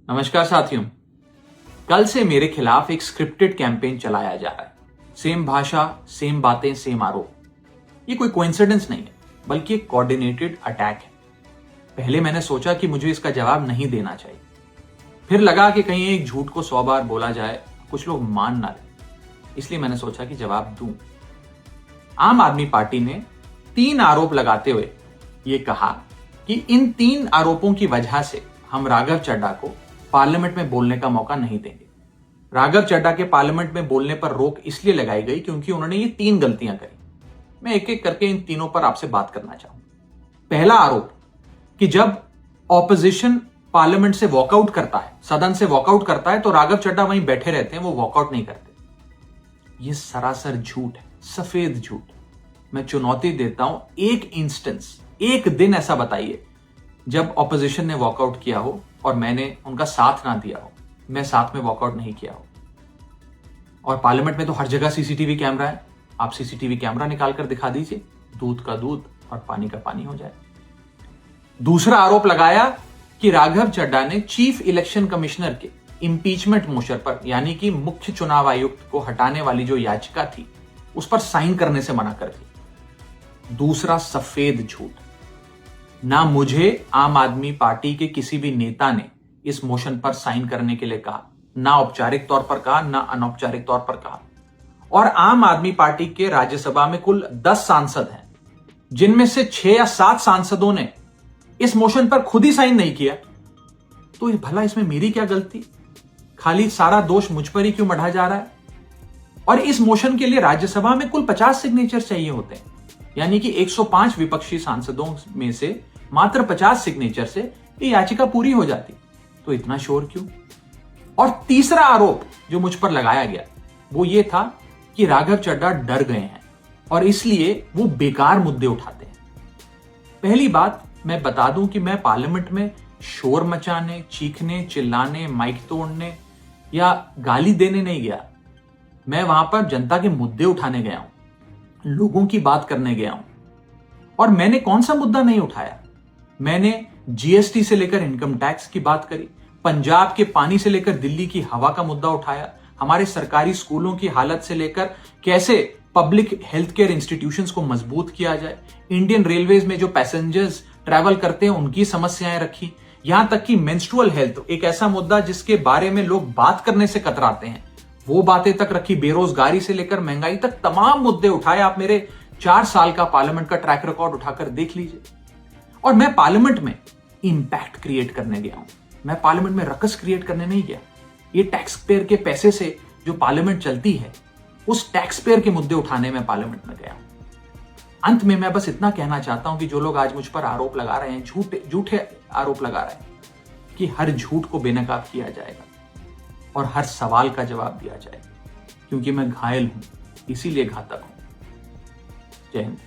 नमस्कार साथियों। कल से मेरे खिलाफ एक स्क्रिप्टेड कैंपेन चलाया जा रहा है। सेम भाषा, सेम बातें, सेम आरोप। ये कोई कोइंसिडेंस नहीं है, बल्कि एक कोऑर्डिनेटेड अटैक है। पहले मैंने सोचा कि मुझे इसका जवाब नहीं देना चाहिए। फिर लगा कि कहीं एक झूठ को 100 बार बोला जाए, कुछ लोग मान ना लें। इसलिए मैंने सोचा कि जवाब दूं। आम आदमी पार्टी ने 3 आरोप लगाते हुए ये कहा कि इन 3 आरोपों की वजह से हम राघव चड्ढा को पार्लियामेंट में बोलने का मौका नहीं देंगे। राघव चड्ढा के पार्लियामेंट में बोलने पर रोक इसलिए लगाई गई क्योंकि उन्होंने ये 3 गलतियां करी। मैं एक एक करके इन तीनों पर आपसे बात करना चाहूंगा। पहला आरोप कि जब ऑपोजिशन पार्लियामेंट से वॉकआउट करता है, सदन से वॉकआउट करता है, तो राघव चड्ढा वहीं बैठे रहते हैं, वो वॉकआउट नहीं करते। ये सरासर झूठ है, सफेद झूठ। मैं चुनौती देता हूं, एक इंस्टेंस, एक दिन ऐसा बताइए जब ऑपोजिशन ने वॉकआउट किया हो और मैंने उनका साथ ना दिया हो, मैं साथ में वॉकआउट नहीं किया हो। और पार्लियामेंट में तो हर जगह सीसीटीवी कैमरा है। आप सीसीटीवी कैमरा निकाल कर दिखा दीजिए, दूध का दूध और पानी का पानी हो जाए। दूसरा आरोप लगाया कि राघव चड्ढा ने चीफ इलेक्शन कमिश्नर के इंपीचमेंट मोशन पर, यानी कि मुख्य चुनाव आयुक्त को हटाने वाली जो याचिका थी, उस पर साइन करने से मना कर दिया। दूसरा सफेद झूठ। ना मुझे आम आदमी पार्टी के किसी भी नेता ने इस मोशन पर साइन करने के लिए कहा, ना औपचारिक तौर पर कहा, ना अनौपचारिक तौर पर कहा। और आम आदमी पार्टी के राज्यसभा में कुल 10 सांसद हैं, जिनमें से 6 या 7 सांसदों ने इस मोशन पर खुद ही साइन नहीं किया। तो भला इसमें मेरी क्या गलती? खाली सारा दोष मुझ पर ही क्यों मढ़ा जा रहा है? और इस मोशन के लिए राज्यसभा में कुल 50 सिग्नेचर चाहिए होते हैं, यानी कि 105 विपक्षी सांसदों में से मात्र 50 सिग्नेचर से ये याचिका पूरी हो जाती। तो इतना शोर क्यों? और तीसरा आरोप जो मुझ पर लगाया गया वो ये था कि राघव चड्ढा डर गए हैं और इसलिए वो बेकार मुद्दे उठाते हैं। पहली बात मैं बता दूं कि मैं पार्लियामेंट में शोर मचाने, चीखने, चिल्लाने, माइक तोड़ने या गाली देने नहीं गया। मैं वहां पर जनता के मुद्दे उठाने गया हूं, लोगों की बात करने गया हूं। और मैंने कौन सा मुद्दा नहीं उठाया? मैंने जीएसटी से लेकर इनकम टैक्स की बात करी, पंजाब के पानी से लेकर दिल्ली की हवा का मुद्दा उठाया, हमारे सरकारी स्कूलों की हालत से लेकर कैसे पब्लिक हेल्थ केयर इंस्टीट्यूशंस को मजबूत किया जाए, इंडियन रेलवेज में जो पैसेंजर्स ट्रैवल करते हैं उनकी समस्याएं रखी, यहां तक कि मेंस्ट्रुअल हेल्थ, एक ऐसा मुद्दा जिसके बारे में लोग बात करने से कतराते हैं, वो बातें तक रखी। बेरोजगारी से लेकर महंगाई तक तमाम मुद्दे उठाए। आप मेरे 4 साल का पार्लियामेंट का ट्रैक रिकॉर्ड उठाकर देख लीजिए। और मैं पार्लियामेंट में इंपैक्ट क्रिएट करने गया हूं, मैं पार्लियामेंट में रकस क्रिएट करने नहीं गया। ये टैक्स पेयर के पैसे से जो पार्लियामेंट चलती है, उस टैक्स पेयर के मुद्दे उठाने में पार्लियामेंट में गया हूं। अंत में मैं बस इतना कहना चाहता हूं कि जो लोग आज मुझ पर आरोप लगा रहे हैं, झूठे आरोप लगा रहे हैं, कि हर झूठ को बेनकाब किया जाएगा और हर सवाल का जवाब दिया जाएगा, क्योंकि मैं घायल हूं, इसीलिए घातक हूं। जय हिंद।